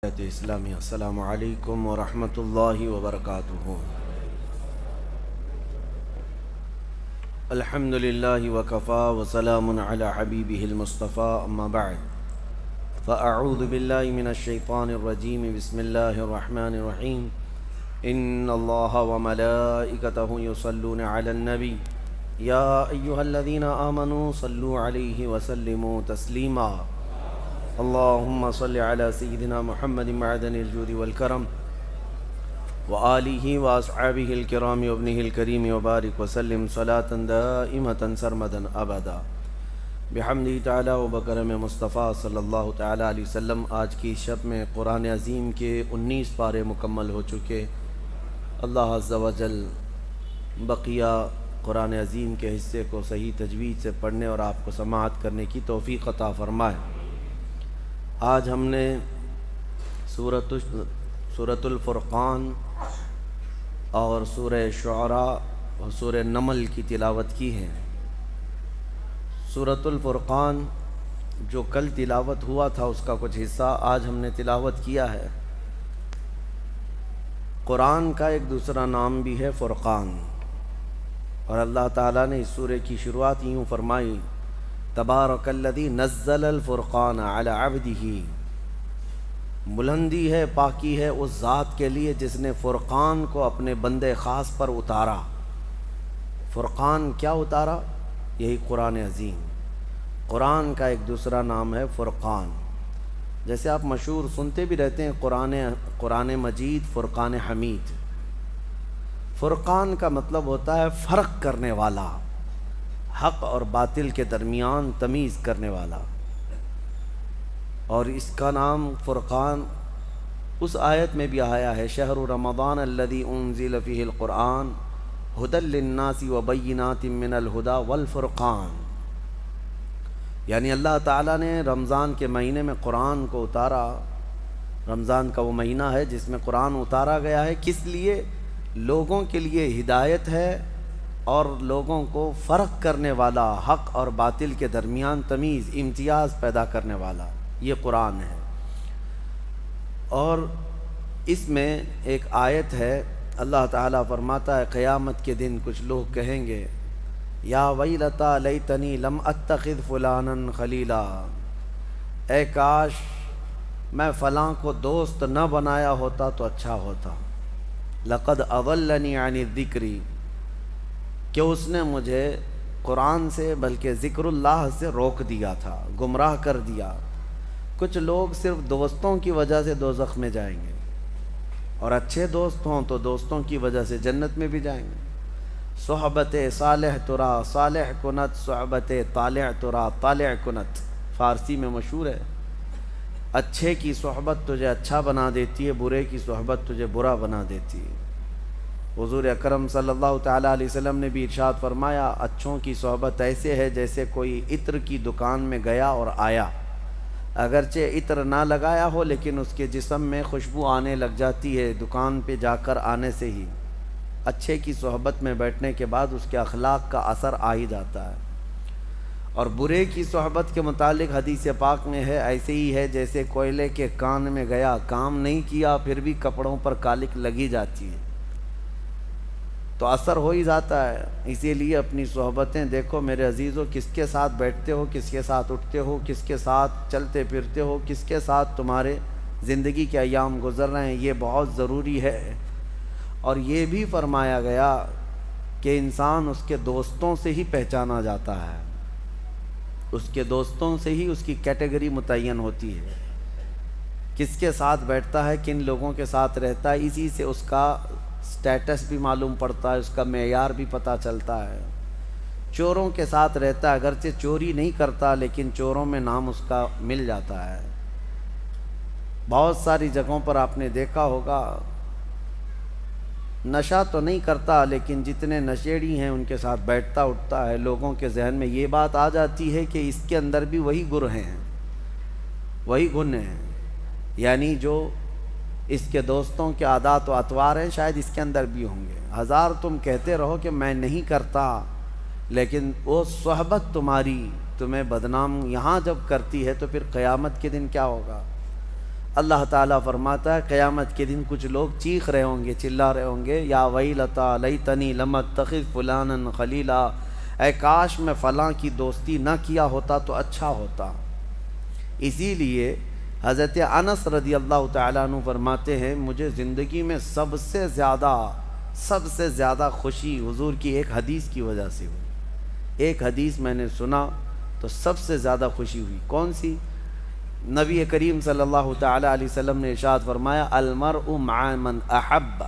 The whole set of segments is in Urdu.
اسلامی السلام علیکم ورحمۃ اللہ وبرکاتہ۔ الحمد للہ وکفا وسلام علی حبیبہ المصطفیٰ اما بعد فاعوذ باللہ من الشیطان الرجیم بسم اللہ الرحمن الرحیم ان اللہ وملائکتہ یصلون علی النبی یا ایہا الذین آمنوا صلوا علیہ وسلموا تسلیما اللہم صل علی سیدنا محمد معدن الجود والکرم وآلہ واصحابہ الکرام وابنہ الکریم وبارک وسلم صلاة دائمة سرمدا ابدا بحمدہ تعالی وبکرم مصطفیٰ صلی اللہ تعالی علیہ وسلم۔ آج کی شب میں قرآن عظیم کے 19 پارے مکمل ہو چکے۔ اللہ عز و جل بقیہ قرآن عظیم کے حصے کو صحیح تجوید سے پڑھنے اور آپ کو سماعت کرنے کی توفیق عطا فرمائے۔ آج ہم نے سورۃ الفرقان اور سورہ شعراء اور سورہ نمل کی تلاوت کی ہے۔ سورۃ الفرقان جو کل تلاوت ہوا تھا اس کا کچھ حصہ آج ہم نے تلاوت کیا ہے۔ قرآن کا ایک دوسرا نام بھی ہے فرقان، اور اللہ تعالیٰ نے اس سورہ کی شروعات یوں فرمائی تبارک الذی نزل الفرقان علی عبدہ، بلندی ہے، پاکی ہے اس ذات کے لیے جس نے فرقان کو اپنے بندے خاص پر اتارا۔ فرقان کیا اتارا؟ یہی قرآن عظیم۔ قرآن کا ایک دوسرا نام ہے فرقان۔ جیسے آپ مشہور سنتے بھی رہتے ہیں قرآن مجید فرقان حمید۔ فرقان کا مطلب ہوتا ہے فرق کرنے والا، حق اور باطل کے درمیان تمیز کرنے والا۔ اور اس کا نام فرقان اس آیت میں بھی آیا ہے شہر رمضان الذی انزل فیہ القرآن ھدی للناس وبینات من الھدی والفرقان، یعنی اللہ تعالیٰ نے رمضان کے مہینے میں قرآن کو اتارا۔ رمضان کا وہ مہینہ ہے جس میں قرآن اتارا گیا ہے، کس لیے؟ لوگوں کے لیے ہدایت ہے اور لوگوں کو فرق کرنے والا، حق اور باطل کے درمیان تمیز، امتیاز پیدا کرنے والا، یہ قرآن ہے۔ اور اس میں ایک آیت ہے، اللہ تعالیٰ فرماتا ہے قیامت کے دن کچھ لوگ کہیں گے یا ویلتا لیتنی لم اتخذ فلانا خلیلا، اے کاش میں فلاں کو دوست نہ بنایا ہوتا تو اچھا ہوتا۔ لقد اضلنی عن الذکر، کہ اس نے مجھے قرآن سے بلکہ ذکر اللہ سے روک دیا تھا، گمراہ کر دیا۔ کچھ لوگ صرف دوستوں کی وجہ سے دوزخ میں جائیں گے، اور اچھے دوست ہوں تو دوستوں کی وجہ سے جنت میں بھی جائیں گے۔ صحبت صالح ترا صالح کنت، صحبت طالع ترا طالع کنت، فارسی میں مشہور ہے۔ اچھے کی صحبت تجھے اچھا بنا دیتی ہے، برے کی صحبت تجھے برا بنا دیتی ہے۔ حضور اکرم صلی اللہ تعالیٰ علیہ وسلم نے بھی ارشاد فرمایا اچھوں کی صحبت ایسے ہے جیسے کوئی عطر کی دکان میں گیا اور آیا، اگرچہ عطر نہ لگایا ہو لیکن اس کے جسم میں خوشبو آنے لگ جاتی ہے دکان پہ جا کر آنے سے ہی۔ اچھے کی صحبت میں بیٹھنے کے بعد اس کے اخلاق کا اثر آ ہی جاتا ہے۔ اور برے کی صحبت کے متعلق حدیث پاک میں ہے ایسے ہی ہے جیسے کوئلے کے کان میں گیا، کام نہیں کیا پھر بھی کپڑوں پر کالک لگی جاتی ہے، تو اثر ہو ہی جاتا ہے۔ اسی لیے اپنی صحبتیں دیکھو میرے عزیزو، کس کے ساتھ بیٹھتے ہو، کس کے ساتھ اٹھتے ہو، کس کے ساتھ چلتے پھرتے ہو، کس کے ساتھ تمہارے زندگی کے ایام گزر رہے ہیں، یہ بہت ضروری ہے۔ اور یہ بھی فرمایا گیا کہ انسان اس کے دوستوں سے ہی پہچانا جاتا ہے، اس کے دوستوں سے ہی اس کی کیٹیگری متعین ہوتی ہے، کس کے ساتھ بیٹھتا ہے، کن لوگوں کے ساتھ رہتا ہے، اسی سے اس کا سٹیٹس بھی معلوم پڑتا ہے، اس کا معیار بھی پتہ چلتا ہے۔ چوروں کے ساتھ رہتا ہے، اگرچہ چوری نہیں کرتا لیکن چوروں میں نام اس کا مل جاتا ہے۔ بہت ساری جگہوں پر آپ نے دیکھا ہوگا نشہ تو نہیں کرتا لیکن جتنے نشیڑی ہیں ان کے ساتھ بیٹھتا اٹھتا ہے، لوگوں کے ذہن میں یہ بات آ جاتی ہے کہ اس کے اندر بھی وہی گر ہیں، وہی گن ہیں، یعنی جو اس کے دوستوں کے عادات و اطوار ہیں شاید اس کے اندر بھی ہوں گے۔ ہزار تم کہتے رہو کہ میں نہیں کرتا، لیکن وہ صحبت تمہاری تمہیں بدنام یہاں جب کرتی ہے تو پھر قیامت کے دن کیا ہوگا؟ اللہ تعالیٰ فرماتا ہے قیامت کے دن کچھ لوگ چیخ رہے ہوں گے، چلا رہے ہوں گے، یا ویلتا لیتنی لم اتخذ فلانا خلیلا، اے کاش میں فلاں کی دوستی نہ کیا ہوتا تو اچھا ہوتا۔ اسی لیے حضرت انس رضی اللہ تعالیٰ عنہ فرماتے ہیں مجھے زندگی میں سب سے زیادہ خوشی حضور کی ایک حدیث کی وجہ سے ہوئی۔ ایک حدیث میں نے سنا تو سب سے زیادہ خوشی ہوئی۔ کون سی؟ نبی کریم صلی اللہ تعالیٰ علیہ وسلم نے ارشاد فرمایا المرء مع من احب،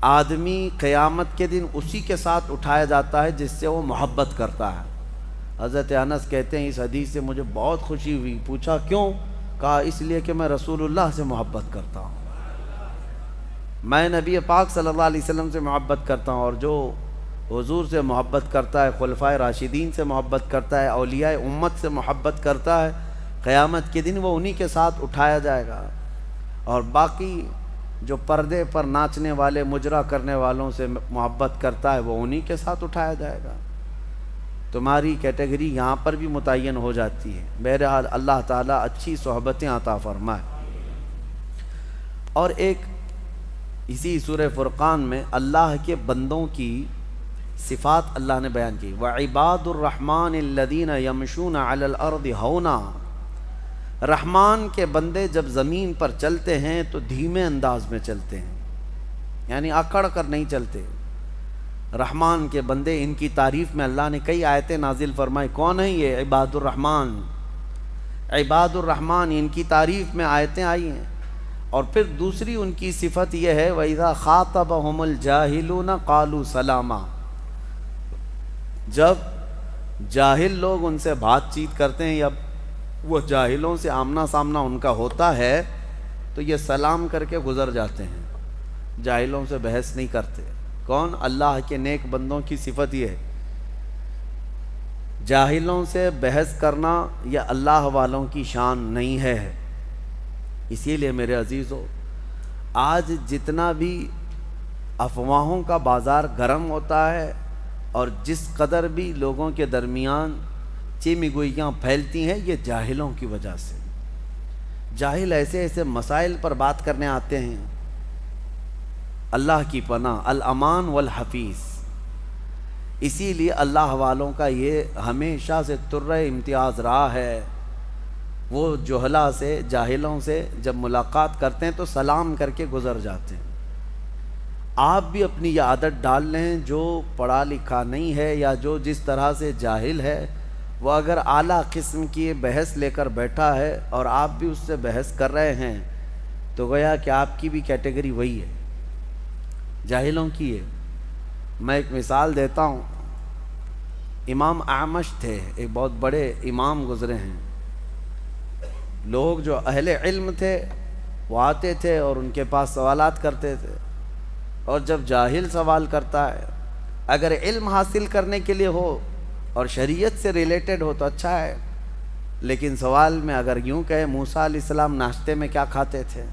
آدمی قیامت کے دن اسی کے ساتھ اٹھایا جاتا ہے جس سے وہ محبت کرتا ہے۔ حضرت انس کہتے ہیں اس حدیث سے مجھے بہت خوشی ہوئی۔ پوچھا کیوں؟ کہا اس لیے کہ میں رسول اللہ سے محبت کرتا ہوں، میں نبی پاک صلی اللہ علیہ وسلم سے محبت کرتا ہوں، اور جو حضور سے محبت کرتا ہے، خلفائے راشدین سے محبت کرتا ہے، اولیاء امت سے محبت کرتا ہے، قیامت کے دن وہ انہی کے ساتھ اٹھایا جائے گا۔ اور باقی جو پردے پر ناچنے والے مجرا کرنے والوں سے محبت کرتا ہے وہ انہی کے ساتھ اٹھایا جائے گا۔ تمہاری کیٹیگری یہاں پر بھی متعین ہو جاتی ہے۔ بہرحال اللہ تعالیٰ اچھی صحبتیں عطا فرمائے۔ اور ایک اسی سورہ فرقان میں اللہ کے بندوں کی صفات اللہ نے بیان کی، وَعِبَادُ الرَّحْمَنِ الَّذِينَ يَمْشُونَ عَلَى الْأَرْضِ هَوْنًا، رحمان کے بندے جب زمین پر چلتے ہیں تو دھیمے انداز میں چلتے ہیں، یعنی اکڑ کر نہیں چلتے۔ رحمان کے بندے، ان کی تعریف میں اللہ نے کئی آیتیں نازل فرمائی۔ کون ہیں یہ؟ عباد الرحمن۔ عباد الرحمن ان کی تعریف میں آیتیں آئی ہیں۔ اور پھر دوسری ان کی صفت یہ ہے وَإِذَا خَاطَبَهُمُ الْجَاهِلُونَ قَالُوا سَلَامًا، جب جاہل لوگ ان سے بات چیت کرتے ہیں یا وہ جاہلوں سے آمنا سامنا ان کا ہوتا ہے تو یہ سلام کر کے گزر جاتے ہیں، جاہلوں سے بحث نہیں کرتے۔ کون؟ اللہ کے نیک بندوں کی صفت یہ ہے۔ جاہلوں سے بحث کرنا یہ اللہ والوں کی شان نہیں ہے۔ اسی لیے میرے عزیزو، آج جتنا بھی افواہوں کا بازار گرم ہوتا ہے اور جس قدر بھی لوگوں کے درمیان چیمی گوئیاں پھیلتی ہیں، یہ جاہلوں کی وجہ سے۔ جاہل ایسے ایسے مسائل پر بات کرنے آتے ہیں۔ اللہ کی پناہ، الامان والحفیظ۔ اسی لیے اللہ والوں کا یہ ہمیشہ سے طرۂ امتیاز رہا ہے، وہ جہلا سے، جاہلوں سے جب ملاقات کرتے ہیں تو سلام کر کے گزر جاتے ہیں۔ آپ بھی اپنی یہ عادت ڈال لیں، جو پڑھا لکھا نہیں ہے یا جو جس طرح سے جاہل ہے، وہ اگر اعلیٰ قسم کی بحث لے کر بیٹھا ہے اور آپ بھی اس سے بحث کر رہے ہیں تو گویا کہ آپ کی بھی کیٹیگری وہی ہے، جاہلوں کی ہے۔ میں ایک مثال دیتا ہوں۔ امام اعمش تھے، ایک بہت بڑے امام گزرے ہیں۔ لوگ جو اہل علم تھے وہ آتے تھے اور ان کے پاس سوالات کرتے تھے، اور جب جاہل سوال کرتا ہے، اگر علم حاصل کرنے کے لیے ہو اور شریعت سے ریلیٹڈ ہو تو اچھا ہے، لیکن سوال میں اگر یوں کہے موسیٰ علیہ السلام ناشتے میں کیا کھاتے تھے،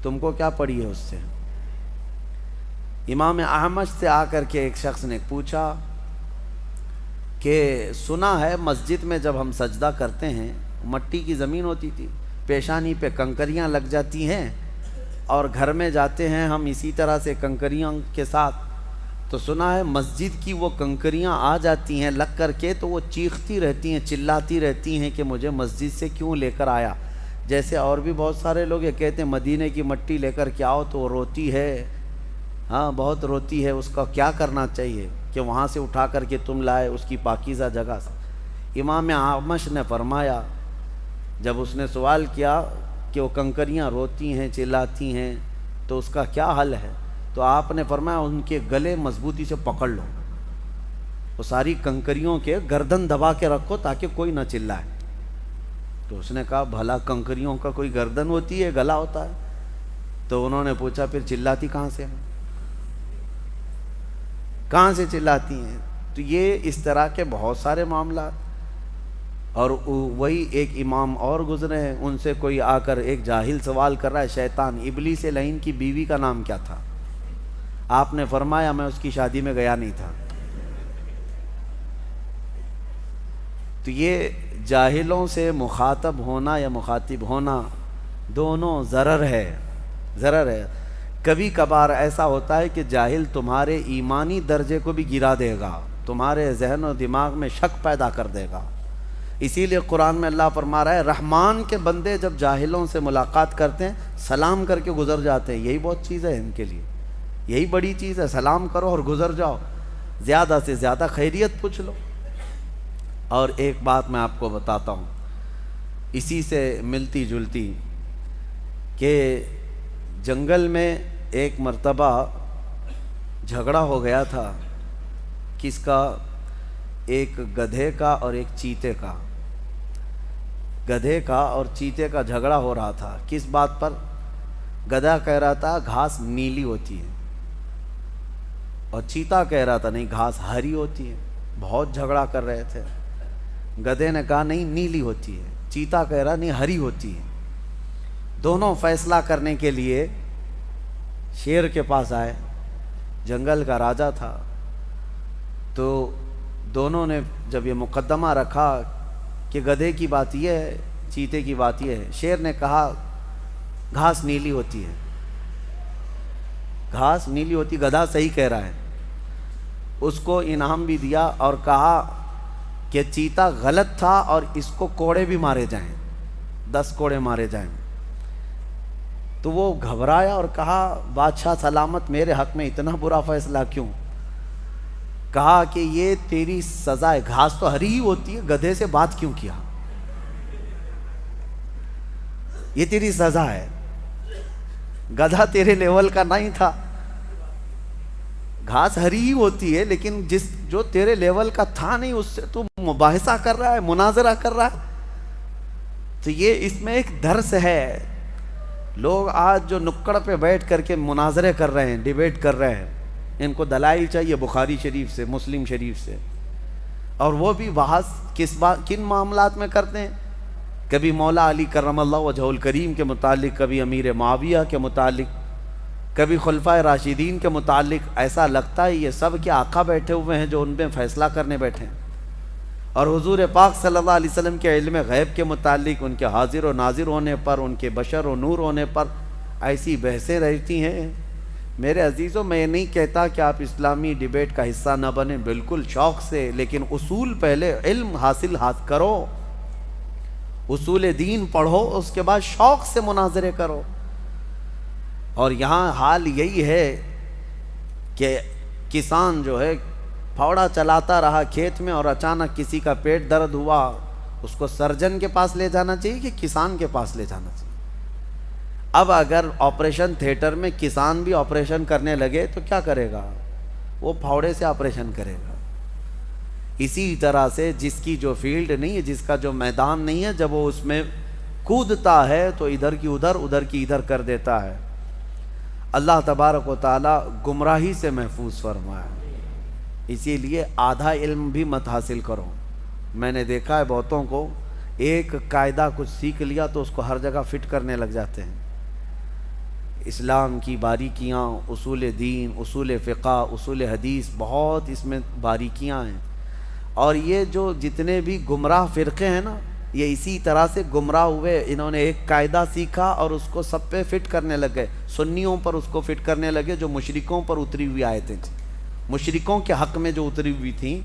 تم کو کیا پڑی ہے اس سے؟ امام احمد سے آ کر کے ایک شخص نے پوچھا کہ سنا ہے مسجد میں جب ہم سجدہ کرتے ہیں، مٹی کی زمین ہوتی تھی، پیشانی پہ کنکریاں لگ جاتی ہیں، اور گھر میں جاتے ہیں ہم اسی طرح سے کنکریاں کے ساتھ، تو سنا ہے مسجد کی وہ کنکریاں آ جاتی ہیں لگ کر کے تو وہ چیختی رہتی ہیں، چلاتی رہتی ہیں کہ مجھے مسجد سے کیوں لے کر آیا۔ جیسے اور بھی بہت سارے لوگ یہ کہتے ہیں مدینے کی مٹی لے کر کے آؤ تو وہ روتی ہے، ہاں بہت روتی ہے، اس کا کیا کرنا چاہیے کہ وہاں سے اٹھا کر کے تم لائے اس کی پاکیزہ جگہ سے۔ امام اعمش نے فرمایا، جب اس نے سوال کیا کہ وہ کنکریاں روتی ہیں، چلاتی ہیں، تو اس کا کیا حل ہے، تو آپ نے فرمایا ان کے گلے مضبوطی سے پکڑ لو، وہ ساری کنکریوں کے گردن دبا کے رکھو تاکہ کوئی نہ چلائے۔ تو اس نے کہا بھلا کنکریوں کا کوئی گردن ہوتی ہے، گلا ہوتا ہے؟ تو انہوں نے پوچھا پھر چلاتی کہاں سے ہیں، کہاں سے چلاتی ہیں؟ تو یہ اس طرح کے بہت سارے معاملات۔ اور وہی ایک امام اور گزرے ہیں، ان سے کوئی آ کر ایک جاہل سوال کر رہا ہے، شیطان ابلیس لعین کی بیوی کا نام کیا تھا؟ آپ نے فرمایا میں اس کی شادی میں گیا نہیں تھا۔ تو یہ جاہلوں سے مخاطب ہونا یا مخاطب ہونا دونوں ضرر ہے۔ کبھی کبھار ایسا ہوتا ہے کہ جاہل تمہارے ایمانی درجے کو بھی گرا دے گا، تمہارے ذہن و دماغ میں شک پیدا کر دے گا۔ اسی لیے قرآن میں اللہ فرما رہا ہے رحمان کے بندے جب جاہلوں سے ملاقات کرتے ہیں سلام کر کے گزر جاتے ہیں، یہی بہت چیز ہے ان کے لیے، یہی بڑی چیز ہے، سلام کرو اور گزر جاؤ، زیادہ سے زیادہ خیریت پوچھ لو۔ اور ایک بات میں آپ کو بتاتا ہوں اسی سے ملتی جلتی، کہ جنگل میں ایک مرتبہ جھگڑا ہو گیا تھا، کس کا؟ ایک گدھے کا اور ایک چیتے کا، گدھے کا اور چیتے کا جھگڑا ہو رہا تھا۔ کس بات پر؟ گدھا کہہ رہا تھا گھاس نیلی ہوتی ہے اور چیتا کہہ رہا تھا نہیں گھاس ہری ہوتی ہے، بہت جھگڑا کر رہے تھے۔ گدھے نے کہا نہیں نیلی ہوتی ہے، چیتا کہہ رہا نہیں ہری ہوتی ہے۔ دونوں فیصلہ کرنے کے لیے شیر کے پاس آئے، جنگل کا راجا تھا، تو دونوں نے جب یہ مقدمہ رکھا کہ گدھے کی بات یہ ہے چیتے کی بات یہ ہے، شیر نے کہا گھاس نیلی ہوتی ہے، گھاس نیلی ہوتی، گدھا صحیح کہہ رہا ہے۔ اس کو انعام بھی دیا اور کہا کہ چیتا غلط تھا اور اس کو کوڑے بھی مارے جائیں، 10 کوڑے مارے جائیں۔ تو وہ گھبرایا اور کہا بادشاہ سلامت، میرے حق میں اتنا برا فیصلہ کیوں؟ کہا کہ یہ تیری سزا ہے، گھاس تو ہری ہی ہوتی ہے، گدھے سے بات کیوں کیا؟ یہ تیری سزا ہے، گدھا تیرے لیول کا نہیں تھا، گھاس ہری ہی ہوتی ہے، لیکن جو تیرے لیول کا تھا نہیں اس سے تو مباحثہ کر رہا ہے، مناظرہ کر رہا ہے۔ تو یہ اس میں ایک درس ہے۔ لوگ آج جو نکڑ پہ بیٹھ کر کے مناظرے کر رہے ہیں، ڈیبیٹ کر رہے ہیں، ان کو دلائل چاہیے بخاری شریف سے، مسلم شریف سے، اور وہ بھی بحث کن معاملات میں کرتے ہیں؟ کبھی مولا علی کرم اللہ وجہہ الکریم کے متعلق، کبھی امیر معاویہ کے متعلق، کبھی خلفائے راشدین کے متعلق۔ ایسا لگتا ہے یہ سب کے آقا بیٹھے ہوئے ہیں جو ان میں فیصلہ کرنے بیٹھے ہیں، اور حضور پاک صلی اللہ علیہ وسلم کے علم غیب کے متعلق، ان کے حاضر و ناظر ہونے پر، ان کے بشر و نور ہونے پر ایسی بحثیں رہتی ہیں۔ میرے عزیزوں، میں یہ نہیں کہتا کہ آپ اسلامی ڈیبیٹ کا حصہ نہ بنیں، بالکل شوق سے، لیکن اصول پہلے علم حاصل کرو، اصول دین پڑھو، اس کے بعد شوق سے مناظرے کرو۔ اور یہاں حال یہی ہے کہ کسان جو ہے پھاوڑا چلاتا رہا کھیت میں اور اچانک کسی کا پیٹ درد ہوا، اس کو سرجن کے پاس لے جانا چاہیے کہ کسان کے پاس لے جانا چاہیے؟ اب اگر آپریشن تھیٹر میں کسان بھی آپریشن کرنے لگے تو کیا کرے گا؟ وہ پھاوڑے سے آپریشن کرے گا۔ اسی طرح سے جس کی جو فیلڈ نہیں ہے، جس کا جو میدان نہیں ہے، جب وہ اس میں کودتا ہے تو ادھر کی ادھر، ادھر کی ادھر کر دیتا ہے۔ اللہ تبارک و تعالی گمراہی سے محفوظ فرمائے، اسی لیے آدھا علم بھی مت حاصل کرو۔ میں نے دیکھا ہے بہتوں کو، ایک قاعدہ کچھ سیکھ لیا تو اس کو ہر جگہ فٹ کرنے لگ جاتے ہیں۔ اسلام کی باریکیاں، اصول دین، اصول فقہ، اصول حدیث، بہت اس میں باریکیاں ہیں۔ اور یہ جو جتنے بھی گمراہ فرقے ہیں نا، یہ اسی طرح سے گمراہ ہوئے، انہوں نے ایک قاعدہ سیکھا اور اس کو سب پہ فٹ کرنے لگے، سنیوں پر اس کو فٹ کرنے لگے، جو مشرکوں پر اتری ہوئی آیتیں تھیں، مشرکوں کے حق میں جو اتری ہوئی تھیں،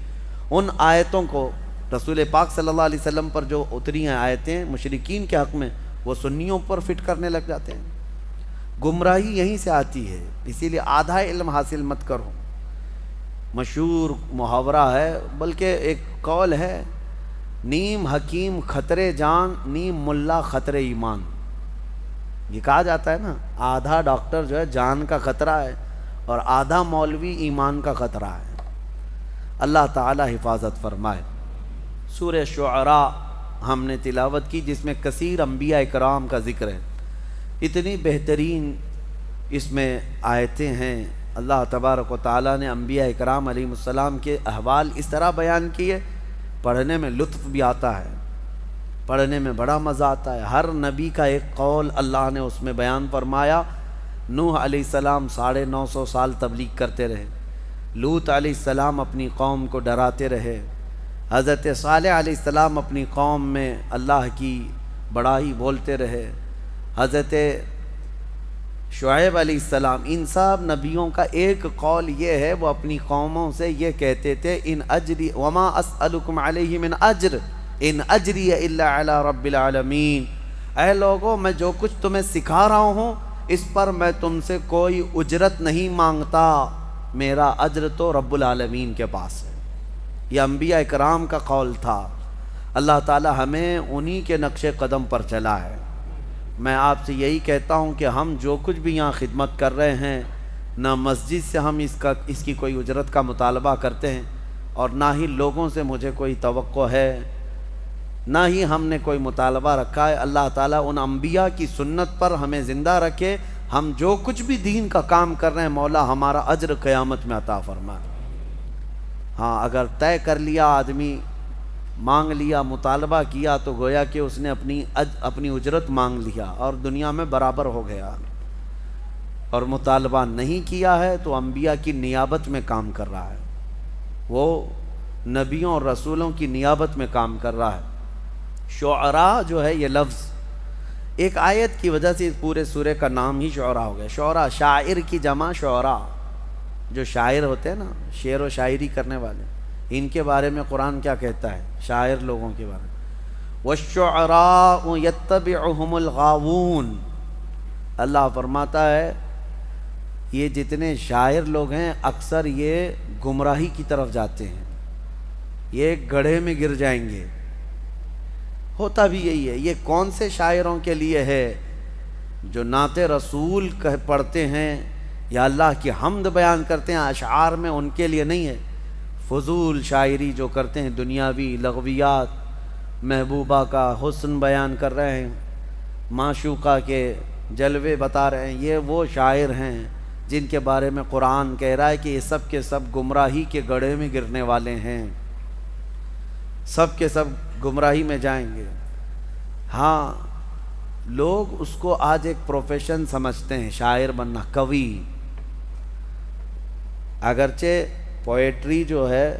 ان آیتوں کو رسول پاک صلی اللہ علیہ وسلم پر جو اتری ہیں آیتیں مشرکین کے حق میں، وہ سنیوں پر فٹ کرنے لگ جاتے ہیں۔ گمراہی یہیں سے آتی ہے، اسی لیے آدھا علم حاصل مت کرو۔ مشہور محاورہ ہے، بلکہ ایک قول ہے، نیم حکیم خطرے جان، نیم ملا خطرے ایمان۔ یہ کہا جاتا ہے نا، آدھا ڈاکٹر جو ہے جان کا خطرہ ہے اور آدھا مولوی ایمان کا خطرہ ہے۔ اللہ تعالی حفاظت فرمائے۔ سورہ شعراء ہم نے تلاوت کی، جس میں کثیر انبیاء اکرام کا ذکر ہے، اتنی بہترین اس میں آیتیں ہیں۔ اللہ تبارک و تعالیٰ نے انبیاء اکرام علیہ السلام کے احوال اس طرح بیان کیے، پڑھنے میں لطف بھی آتا ہے، پڑھنے میں بڑا مزہ آتا ہے۔ ہر نبی کا ایک قول اللہ نے اس میں بیان فرمایا۔ نوح علیہ السلام 950 سال تبلیغ کرتے رہے، لوط علیہ السلام اپنی قوم کو ڈراتے رہے، حضرت صالح علیہ السلام اپنی قوم میں اللہ کی بڑائی بولتے رہے، حضرت شعیب علیہ السلام، ان سب نبیوں کا ایک قول یہ ہے، وہ اپنی قوموں سے یہ کہتے تھے ان اجری وما اسألکم علیہ من اجر ان اجری الا علی رب العالمین، اے لوگو میں جو کچھ تمہیں سکھا رہا ہوں اس پر میں تم سے کوئی اجرت نہیں مانگتا، میرا اجر تو رب العالمین کے پاس ہے۔ یہ انبیاء اکرام کا قول تھا۔ اللہ تعالی ہمیں انہی کے نقش قدم پر چلا ہے۔ میں آپ سے یہی کہتا ہوں کہ ہم جو کچھ بھی یہاں خدمت کر رہے ہیں، نہ مسجد سے ہم اس کی کوئی اجرت کا مطالبہ کرتے ہیں، اور نہ ہی لوگوں سے مجھے کوئی توقع ہے، نہ ہی ہم نے کوئی مطالبہ رکھا ہے۔ اللہ تعالیٰ ان انبیاء کی سنت پر ہمیں زندہ رکھے، ہم جو کچھ بھی دین کا کام کر رہے ہیں مولا ہمارا اجر قیامت میں عطا فرمائے۔ ہاں اگر طے کر لیا آدمی، مانگ لیا، مطالبہ کیا، تو گویا کہ اس نے اپنی اجرت مانگ لیا اور دنیا میں برابر ہو گیا، اور مطالبہ نہیں کیا ہے تو انبیاء کی نیابت میں کام کر رہا ہے، وہ نبیوں اور رسولوں کی نیابت میں کام کر رہا ہے۔ شعراء جو ہے یہ لفظ ایک آیت کی وجہ سے اس پورے سورے کا نام ہی شعراء ہو گیا۔ شعراء شاعر کی جمع شعراء، جو شاعر ہوتے ہیں نا، شعر و شاعری کرنے والے، ان کے بارے میں قرآن کیا کہتا ہے؟ شاعر لوگوں کے بارے میں وَالشُّعَرَاءُ يَتَّبِعُهُمُ الْغَاوُونَ، اللہ فرماتا ہے یہ جتنے شاعر لوگ ہیں اکثر یہ گمراہی کی طرف جاتے ہیں، یہ گڑھے میں گر جائیں گے۔ ہوتا بھی یہی ہے۔ یہ کون سے شاعروں کے لیے ہے؟ جو نعت رسول پڑھتے ہیں یا اللہ کی حمد بیان کرتے ہیں اشعار میں، ان کے لیے نہیں ہے۔ فضول شاعری جو کرتے ہیں، دنیاوی لغویات، محبوبہ کا حسن بیان کر رہے ہیں، معشوقہ کے جلوے بتا رہے ہیں، یہ وہ شاعر ہیں جن کے بارے میں قرآن کہہ رہا ہے کہ یہ سب کے سب گمراہی کے گڑھے میں گرنے والے ہیں، سب کے سب گمراہی میں جائیں گے۔ ہاں لوگ اس کو آج ایک پروفیشن سمجھتے ہیں، شاعر بننا، کوی۔ اگرچہ پوئٹری جو ہے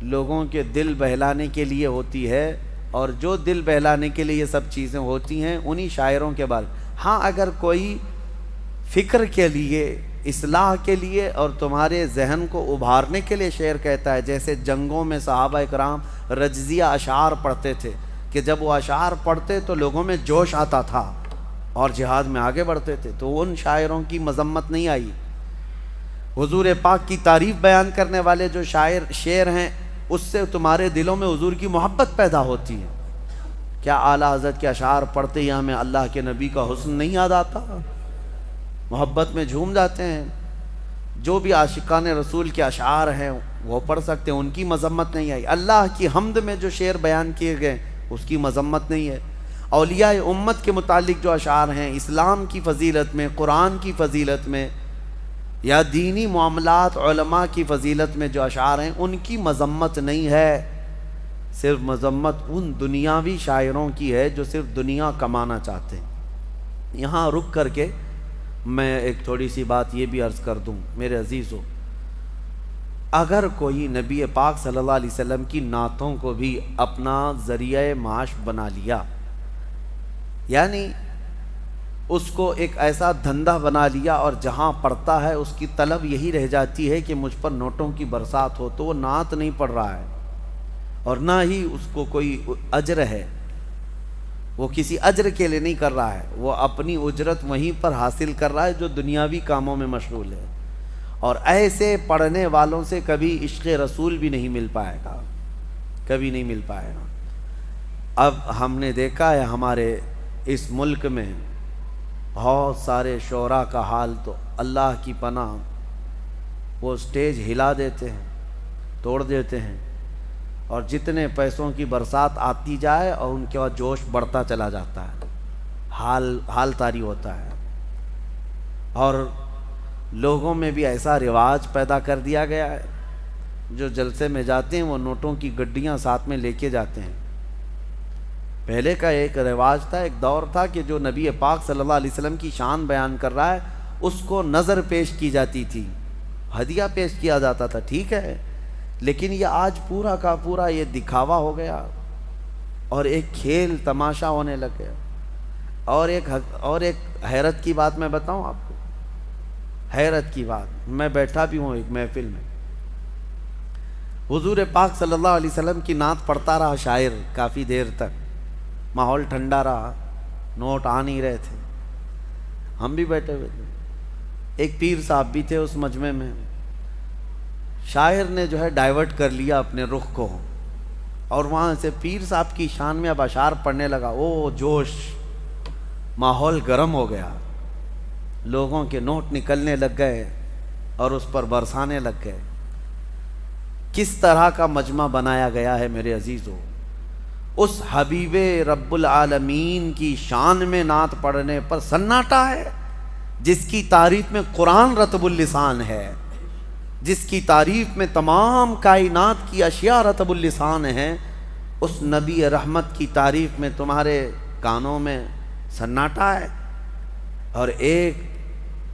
لوگوں کے دل بہلانے کے لیے ہوتی ہے، اور جو دل بہلانے کے لیے یہ سب چیزیں ہوتی ہیں انہی شاعروں کے بارے۔ ہاں اگر کوئی فکر کے لیے، اصلاح کے لیے اور تمہارے ذہن کو ابھارنے کے لیے شعر کہتا ہے، جیسے جنگوں میں صحابہ اکرام رجزیہ اشعار پڑھتے تھے کہ جب وہ اشعار پڑھتے تو لوگوں میں جوش آتا تھا اور جہاد میں آگے بڑھتے تھے، تو ان شاعروں کی مذمت نہیں آئی۔ حضور پاک کی تعریف بیان کرنے والے جو شعر ہیں، اس سے تمہارے دلوں میں حضور کی محبت پیدا ہوتی ہے۔ کیا اعلیٰ حضرت کے اشعار پڑھتے ہی ہمیں اللہ کے نبی کا حسن نہیں یاد آتا؟ محبت میں جھوم جاتے ہیں۔ جو بھی عاشقان رسول کے اشعار ہیں وہ پڑھ سکتے ہیں، ان کی مذمت نہیں آئی۔ اللہ کی حمد میں جو شعر بیان کیے گئے اس کی مذمت نہیں ہے۔ اولیاء امت کے متعلق جو اشعار ہیں، اسلام کی فضیلت میں، قرآن کی فضیلت میں، یا دینی معاملات علماء کی فضیلت میں جو اشعار ہیں، ان کی مذمت نہیں ہے۔ صرف مذمت ان دنیاوی شاعروں کی ہے جو صرف دنیا کمانا چاہتے ہیں۔ یہاں رک کر کے میں ایک تھوڑی سی بات یہ بھی عرض کر دوں میرے عزیزو، اگر کوئی نبی پاک صلی اللہ علیہ وسلم کی نعتوں کو بھی اپنا ذریعہ معاش بنا لیا، یعنی اس کو ایک ایسا دھندا بنا لیا اور جہاں پڑھتا ہے اس کی طلب یہی رہ جاتی ہے کہ مجھ پر نوٹوں کی برسات ہو، تو وہ نعت نہیں پڑھ رہا ہے اور نہ ہی اس کو کوئی اجر ہے، وہ کسی اجر کے لیے نہیں کر رہا ہے، وہ اپنی اجرت وہیں پر حاصل کر رہا ہے جو دنیاوی کاموں میں مشغول ہے۔ اور ایسے پڑھنے والوں سے کبھی عشق رسول بھی نہیں مل پائے گا، کبھی نہیں مل پائے گا۔ اب ہم نے دیکھا ہے ہمارے اس ملک میں بہت سارے شعراء کا حال، تو اللہ کی پناہ، وہ سٹیج ہلا دیتے ہیں، توڑ دیتے ہیں، اور جتنے پیسوں کی برسات آتی جائے اور ان کے بعد جوش بڑھتا چلا جاتا ہے، حال طاری ہوتا ہے۔ اور لوگوں میں بھی ایسا رواج پیدا کر دیا گیا ہے، جو جلسے میں جاتے ہیں وہ نوٹوں کی گڈیاں ساتھ میں لے کے جاتے ہیں۔ پہلے کا ایک رواج تھا، ایک دور تھا کہ جو نبی پاک صلی اللہ علیہ وسلم کی شان بیان کر رہا ہے اس کو نظر پیش کی جاتی تھی، ہدیہ پیش کیا جاتا تھا، ٹھیک ہے، لیکن یہ آج پورا کا پورا یہ دکھاوا ہو گیا اور ایک کھیل تماشا ہونے لگ گیا۔ اور ایک حیرت کی بات میں بتاؤں آپ کو، حیرت کی بات، میں بیٹھا بھی ہوں ایک محفل میں، حضور پاک صلی اللہ علیہ وسلم کی نعت پڑھتا رہا شاعر کافی دیر تک، ماحول ٹھنڈا رہا، نوٹ آ نہیں رہے تھے، ہم بھی بیٹھے ہوئے تھے، ایک پیر صاحب بھی تھے اس مجمع میں، شاعر نے جو ہے ڈائیورٹ کر لیا اپنے رخ کو، اور وہاں سے پیر صاحب کی شان میں اب اشعار پڑھنے لگا، او جوش، ماحول گرم ہو گیا، لوگوں کے نوٹ نکلنے لگ گئے اور اس پر برسانے لگ گئے۔ کس طرح کا مجمع بنایا گیا ہے میرے عزیزو، اس حبیب رب العالمین کی شان میں نعت پڑھنے پر سناٹا ہے، جس کی تعریف میں قرآن رطب اللسان ہے، جس کی تعریف میں تمام کائنات کی اشیاء رطب اللسان ہیں، اس نبی رحمت کی تعریف میں تمہارے کانوں میں سناٹا ہے۔ اور ایک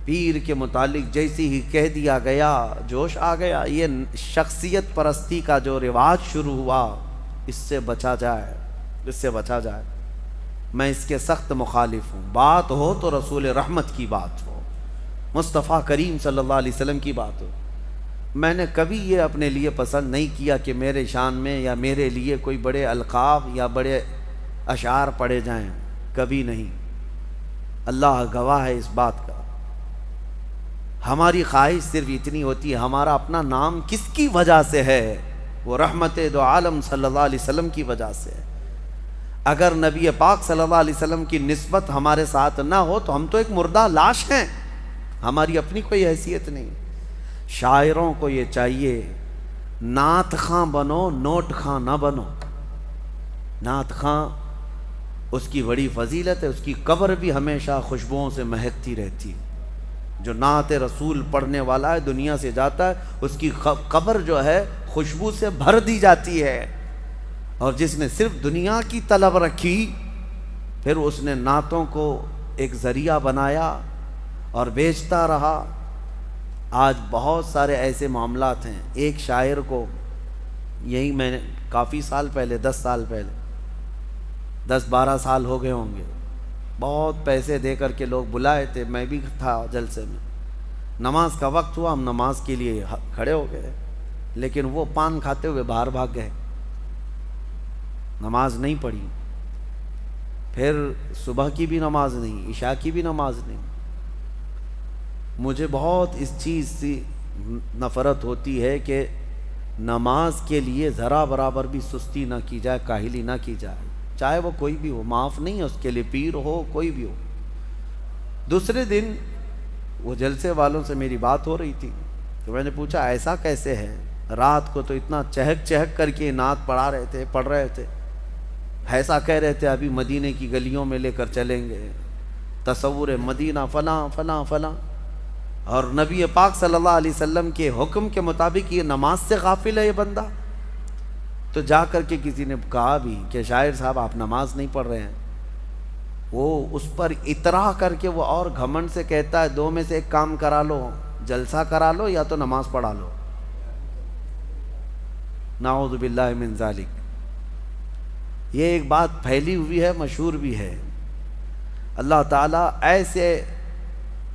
پیر کے متعلق جیسی ہی کہہ دیا گیا، جوش آ گیا۔ یہ شخصیت پرستی کا جو رواج شروع ہوا، اس سے بچا جائے، اس سے بچا جائے۔ میں اس کے سخت مخالف ہوں۔ بات ہو تو رسول رحمت کی بات ہو، مصطفیٰ کریم صلی اللہ علیہ وسلم کی بات ہو۔ میں نے کبھی یہ اپنے لیے پسند نہیں کیا کہ میرے شان میں یا میرے لیے کوئی بڑے القاب یا بڑے اشعار پڑھے جائیں، کبھی نہیں۔ اللہ گواہ ہے اس بات کا۔ ہماری خواہش صرف اتنی ہوتی ہے، ہمارا اپنا نام کس کی وجہ سے ہے؟ وہ رحمت دو عالم صلی اللہ علیہ وسلم کی وجہ سے ہے۔ اگر نبی پاک صلی اللہ علیہ وسلم کی نسبت ہمارے ساتھ نہ ہو تو ہم تو ایک مردہ لاش ہیں، ہماری اپنی کوئی حیثیت نہیں۔ شاعروں کو یہ چاہیے، نعت خواں بنو، نوٹ خواں نہ بنو۔ نعت خواں، اس کی بڑی فضیلت ہے، اس کی قبر بھی ہمیشہ خوشبوؤں سے مہکتی رہتی ہے۔ جو نعت رسول پڑھنے والا ہے، دنیا سے جاتا ہے، اس کی قبر جو ہے خوشبو سے بھر دی جاتی ہے۔ اور جس نے صرف دنیا کی طلب رکھی، پھر اس نے نعتوں کو ایک ذریعہ بنایا اور بیچتا رہا۔ آج بہت سارے ایسے معاملات ہیں۔ ایک شاعر کو، یہی میں نے کافی سال پہلے، 10 سال پہلے، 10-12 سال ہو گئے ہوں گے، بہت پیسے دے کر کے لوگ بلائے تھے، میں بھی تھا جلسے میں۔ نماز کا وقت ہوا، ہم نماز کے لیے کھڑے ہو گئے، لیکن وہ پان کھاتے ہوئے باہر بھاگ گئے، نماز نہیں پڑھی۔ پھر صبح کی بھی نماز نہیں، عشاء کی بھی نماز نہیں۔ مجھے بہت اس چیز سے نفرت ہوتی ہے کہ نماز کے لیے ذرا برابر بھی سستی نہ کی جائے، کاہلی نہ کی جائے، چاہے وہ کوئی بھی ہو، معاف نہیں ہے اس کے لیے، پیر ہو، کوئی بھی ہو۔ دوسرے دن وہ جلسے والوں سے میری بات ہو رہی تھی، تو میں نے پوچھا ایسا کیسے ہے؟ رات کو تو اتنا چہک چہک کر کے نعت پڑھ رہے تھے، ایسا کہہ رہے تھے ابھی مدینے کی گلیوں میں لے کر چلیں گے، تصور مدینہ فلاں فلاں فلاں، اور نبی پاک صلی اللہ علیہ وسلم کے حکم کے مطابق یہ نماز سے غافل ہے یہ بندہ۔ تو جا کر کے کسی نے کہا بھی کہ شاعر صاحب آپ نماز نہیں پڑھ رہے ہیں۔ وہ اس پر اطراء کر کے وہ اور گھمنڈ سے کہتا ہے دو میں سے ایک کام کرا لو، جلسہ کرا لو یا تو نماز پڑھا لو۔ نعوذ باللہ من ذالک۔ یہ ایک بات پھیلی ہوئی ہے، مشہور بھی ہے۔ اللہ تعالیٰ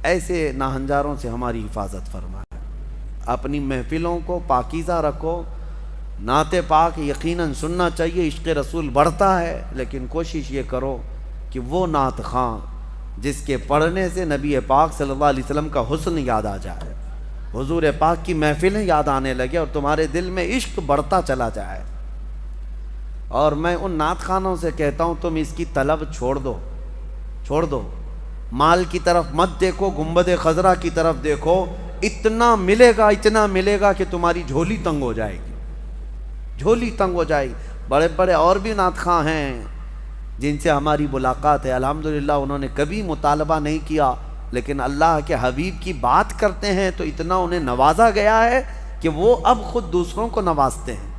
ایسے ناہنجاروں سے ہماری حفاظت فرمائے۔ اپنی محفلوں کو پاکیزہ رکھو۔ نعت پاک یقیناً سننا چاہیے، عشق رسول بڑھتا ہے، لیکن کوشش یہ کرو کہ وہ نعت خواں جس کے پڑھنے سے نبی پاک صلی اللہ علیہ وسلم کا حسن یاد آ جائے، حضور پاک کی محفلیں یاد آنے لگے اور تمہارے دل میں عشق بڑھتا چلا جائے۔ اور میں ان نعت خوانوں سے کہتا ہوں تم اس کی طلب چھوڑ دو، مال کی طرف مت دیکھو، گنبد خضرا کی طرف دیکھو، اتنا ملے گا کہ تمہاری جھولی تنگ ہو جائے گی، جھولی تنگ ہو جائے گی۔ بڑے بڑے اور بھی نعت خواں ہیں جن سے ہماری ملاقات ہے، الحمدللہ انہوں نے کبھی مطالبہ نہیں کیا، لیکن اللہ کے حبیب کی بات کرتے ہیں تو اتنا انہیں نوازا گیا ہے کہ وہ اب خود دوسروں کو نوازتے ہیں۔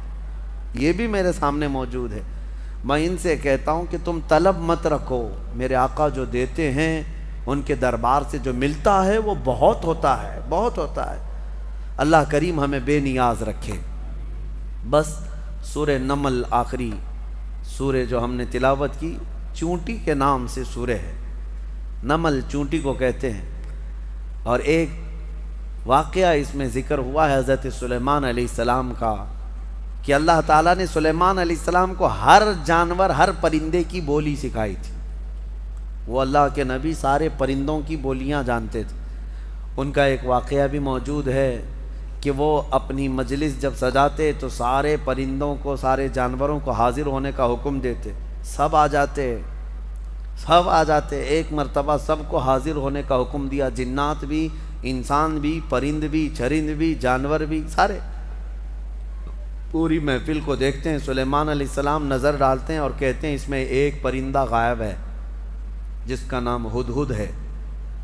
یہ بھی میرے سامنے موجود ہے۔ میں ان سے کہتا ہوں کہ تم طلب مت رکھو، میرے آقا جو دیتے ہیں ان کے دربار سے جو ملتا ہے وہ بہت ہوتا ہے، بہت ہوتا ہے۔ اللہ کریم ہمیں بے نیاز رکھے۔ بس سورہ نمل آخری سورہ جو ہم نے تلاوت کی، چونٹی کے نام سے سورہ ہے، نمل چونٹی کو کہتے ہیں۔ اور ایک واقعہ اس میں ذکر ہوا ہے حضرت سلیمان علیہ السلام کا، کہ اللہ تعالیٰ نے سلیمان علیہ السلام کو ہر جانور، ہر پرندے کی بولی سکھائی تھی۔ وہ اللہ کے نبی سارے پرندوں کی بولیاں جانتے تھے۔ ان کا ایک واقعہ بھی موجود ہے کہ وہ اپنی مجلس جب سجاتے تو سارے پرندوں کو، سارے جانوروں کو حاضر ہونے کا حکم دیتے، سب آ جاتے۔ ایک مرتبہ سب کو حاضر ہونے کا حکم دیا، جنات بھی، انسان بھی، پرند بھی، چرند بھی، جانور بھی، سارے پوری محفل کو دیکھتے ہیں۔ سلیمان علیہ السلام نظر ڈالتے ہیں اور کہتے ہیں اس میں ایک پرندہ غائب ہے جس کا نام ہدہد ہے،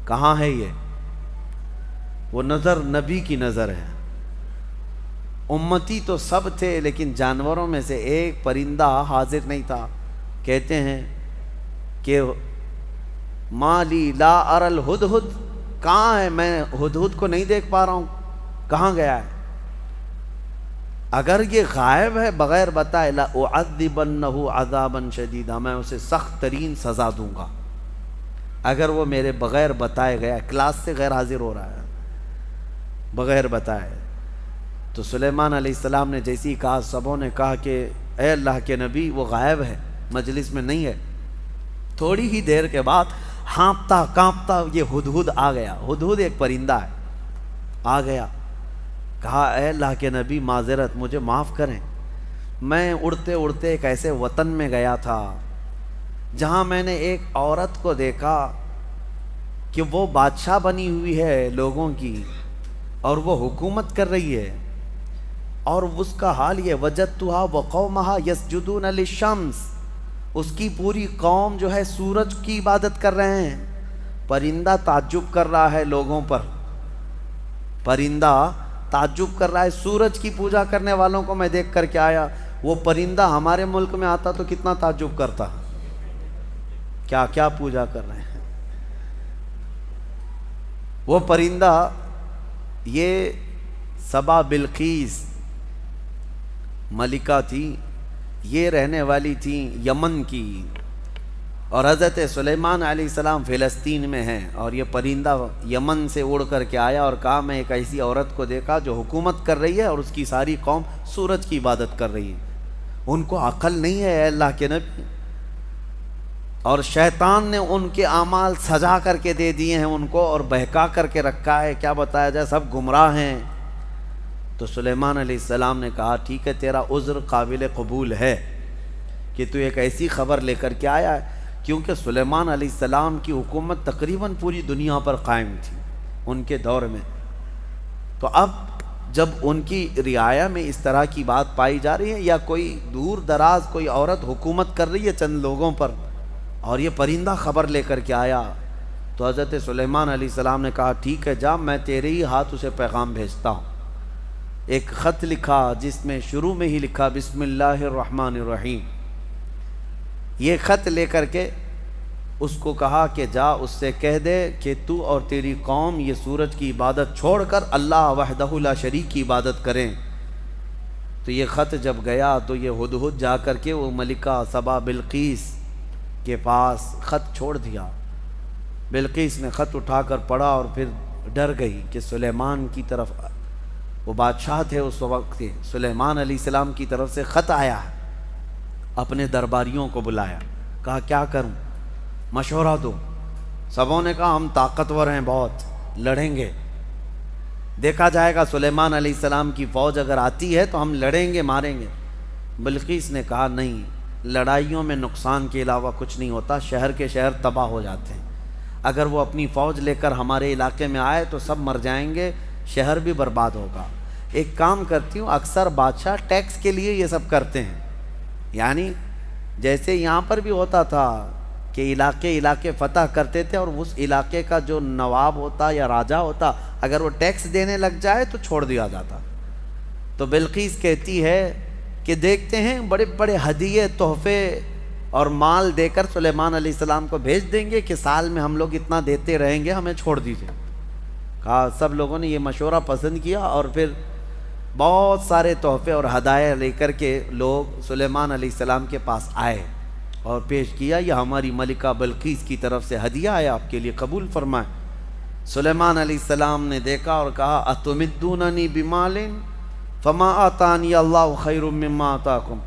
کہاں ہے یہ؟ وہ نظر نبی کی نظر ہے، امتی تو سب تھے لیکن جانوروں میں سے ایک پرندہ حاضر نہیں تھا۔ کہتے ہیں کہ مالی لا اری الہدہد، کہاں ہے؟ میں ہدہد کو نہیں دیکھ پا رہا ہوں، کہاں گیا ہے؟ اگر یہ غائب ہے بغیر بتائے، لأعذبنہ عذابا شدیدا، میں اسے سخت ترین سزا دوں گا۔ اگر وہ میرے بغیر بتائے گیا، کلاس سے غیر حاضر ہو رہا ہے بغیر بتائے۔ تو سلیمان علیہ السلام نے جیسے ہی کہا، سبوں نے کہا کہ اے اللہ کے نبی وہ غائب ہے، مجلس میں نہیں ہے۔ تھوڑی ہی دیر کے بعد ہانپتا کانپتا یہ ہدہد آ گیا۔ ہدہد ایک پرندہ ہے، آ گیا، کہا اے اللہ کے نبی معذرت، مجھے معاف کریں، میں اڑتے اڑتے ایک ایسے وطن میں گیا تھا جہاں میں نے ایک عورت کو دیکھا کہ وہ بادشاہ بنی ہوئی ہے لوگوں کی، اور وہ حکومت کر رہی ہے، اور اس کا حال یہ، وجدتھا وقومھا یسجدون للشمس، اس کی پوری قوم جو ہے سورج کی عبادت کر رہے ہیں۔ پرندہ تعجب کر رہا ہے لوگوں پر، پرندہ تعجب کر رہا ہے، سورج کی پوجا کرنے والوں کو میں دیکھ کر کے آیا۔ وہ پرندہ ہمارے ملک میں آتا تو کتنا تعجب کرتا، کیا کیا پوجا کر رہے ہیں۔ وہ پرندہ، یہ سبا بلقیس ملکہ تھی، یہ رہنے والی تھی یمن کی، اور حضرت سلیمان علیہ السلام فلسطین میں ہیں، اور یہ پرندہ یمن سے اڑ کر کے آیا اور کہا میں ایک ایسی عورت کو دیکھا جو حکومت کر رہی ہے اور اس کی ساری قوم سورج کی عبادت کر رہی ہے۔ ان کو عقل نہیں ہے اے اللہ کے نبی، اور شیطان نے ان کے اعمال سجا کر کے دے دیے ہیں ان کو، اور بہکا کر کے رکھا ہے، کیا بتایا جائے، سب گمراہ ہیں۔ تو سلیمان علیہ السلام نے کہا ٹھیک ہے، تیرا عذر قابل قبول ہے کہ تو ایک ایسی خبر لے کر کے آیا ہے، کیونکہ سلیمان علیہ السلام کی حکومت تقریباً پوری دنیا پر قائم تھی ان کے دور میں۔ تو اب جب ان کی رعایا میں اس طرح کی بات پائی جا رہی ہے، یا کوئی دور دراز کوئی عورت حکومت کر رہی ہے چند لوگوں پر، اور یہ پرندہ خبر لے کر کے آیا، تو حضرت سلیمان علیہ السلام نے کہا ٹھیک ہے جا، میں تیرے ہی ہاتھ اسے پیغام بھیجتا ہوں۔ ایک خط لکھا جس میں شروع میں ہی لکھا بسم اللہ الرحمن الرحیم۔ یہ خط لے کر کے اس کو کہا کہ جا اس سے کہہ دے کہ تو اور تیری قوم یہ سورج کی عبادت چھوڑ کر اللہ وحدہ لا شریک کی عبادت کریں۔ تو یہ خط جب گیا تو یہ ہدہد جا کر کے وہ ملکہ سبا بلقیس کے پاس خط چھوڑ دیا۔ بلقیس نے خط اٹھا کر پڑھا اور پھر ڈر گئی کہ سلیمان کی طرف، وہ بادشاہ تھے اس وقت کے، سلیمان علیہ السلام کی طرف سے خط آیا ہے۔ اپنے درباریوں کو بلایا، کہا کیا کروں، مشورہ دو۔ سبوں نے کہا ہم طاقتور ہیں، بہت لڑیں گے، دیکھا جائے گا سلیمان علیہ السلام کی فوج اگر آتی ہے تو ہم لڑیں گے، ماریں گے۔ بلقیس نے کہا نہیں، لڑائیوں میں نقصان کے علاوہ کچھ نہیں ہوتا، شہر کے شہر تباہ ہو جاتے ہیں، اگر وہ اپنی فوج لے کر ہمارے علاقے میں آئے تو سب مر جائیں گے، شہر بھی برباد ہوگا۔ ایک کام کرتی ہوں، اکثر بادشاہ ٹیکس کے لیے یہ سب کرتے ہیں، یعنی جیسے یہاں پر بھی ہوتا تھا کہ علاقے فتح کرتے تھے، اور اس علاقے کا جو نواب ہوتا یا راجہ ہوتا اگر وہ ٹیکس دینے لگ جائے تو چھوڑ دیا جاتا۔ تو بلقیس کہتی ہے کہ دیکھتے ہیں بڑے بڑے ہدیے، تحفے اور مال دے کر سلیمان علیہ السلام کو بھیج دیں گے کہ سال میں ہم لوگ اتنا دیتے رہیں گے، ہمیں چھوڑ دیجیے۔ کہا سب لوگوں نے یہ مشورہ پسند کیا، اور پھر بہت سارے تحفے اور ہدایہ لے کر کے لوگ سلیمان علیہ السلام کے پاس آئے اور پیش کیا، یہ ہماری ملکہ بلقیس کی طرف سے ہدیہ ہے، آپ کے لیے قبول فرمائیں۔ سلیمان علیہ السلام نے دیکھا اور کہا اتمدوننی بمال فما آتانی اللہ خیر مما آتاکم،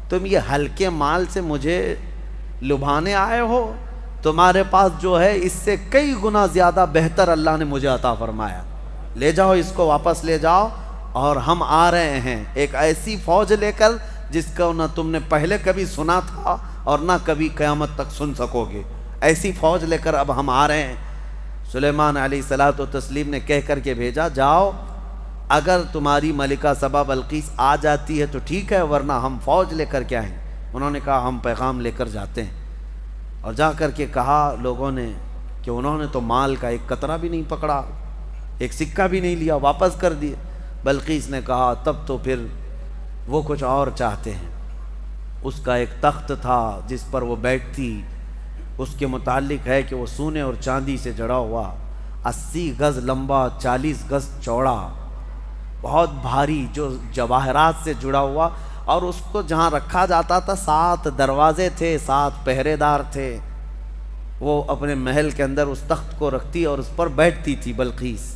تم یہ ہلکے مال سے مجھے لبھانے آئے ہو؟ تمہارے پاس جو ہے اس سے کئی گنا زیادہ بہتر اللہ نے مجھے عطا فرمایا، لے جاؤ اس کو، واپس لے جاؤ، اور ہم آ رہے ہیں ایک ایسی فوج لے کر جس کو نہ تم نے پہلے کبھی سنا تھا اور نہ کبھی قیامت تک سن سکو گے، ایسی فوج لے کر اب ہم آ رہے ہیں۔ سلیمان علیہ الصلوۃ والتسلیم نے کہہ کر کے بھیجا، جاؤ، اگر تمہاری ملکہ سبا بلقیس آ جاتی ہے تو ٹھیک ہے، ورنہ ہم فوج لے کر کے آئیں۔ انہوں نے کہا ہم پیغام لے کر جاتے ہیں، اور جا کر کے کہا لوگوں نے کہ انہوں نے تو مال کا ایک قطرہ بھی نہیں پکڑا، ایک سکہ بھی نہیں لیا، واپس کر دیے۔ بلقیس نے کہا تب تو پھر وہ کچھ اور چاہتے ہیں۔ اس کا ایک تخت تھا جس پر وہ بیٹھتی، اس کے متعلق ہے کہ وہ سونے اور چاندی سے جڑا ہوا، 80 گز لمبا، 40 گز چوڑا، بہت بھاری، جو جواہرات سے جڑا ہوا، اور اس کو جہاں رکھا جاتا تھا 7 دروازے تھے، 7 پہرے دار تھے۔ وہ اپنے محل کے اندر اس تخت کو رکھتی اور اس پر بیٹھتی تھی، بلقیس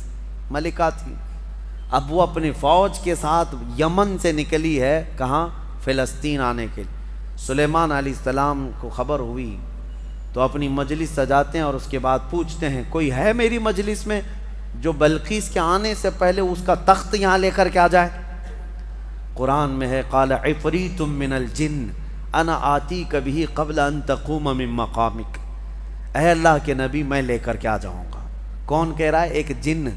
ملکہ تھی۔ اب وہ اپنی فوج کے ساتھ یمن سے نکلی ہے، کہاں؟ فلسطین آنے کے لیے۔ سلیمان علیہ السلام کو خبر ہوئی تو اپنی مجلس سجاتے ہیں اور اس کے بعد پوچھتے ہیں کوئی ہے میری مجلس میں جو بلقیس کے آنے سے پہلے اس کا تخت یہاں لے کر کے آ جائے؟ قرآن میں ہے قال عفریت من الجن انا آتیک بہ قبل ان تقوم من مقامک، اے اللہ کے نبی میں لے کر کے آ جاؤں گا۔ کون کہہ رہا ہے؟ ایک جن۔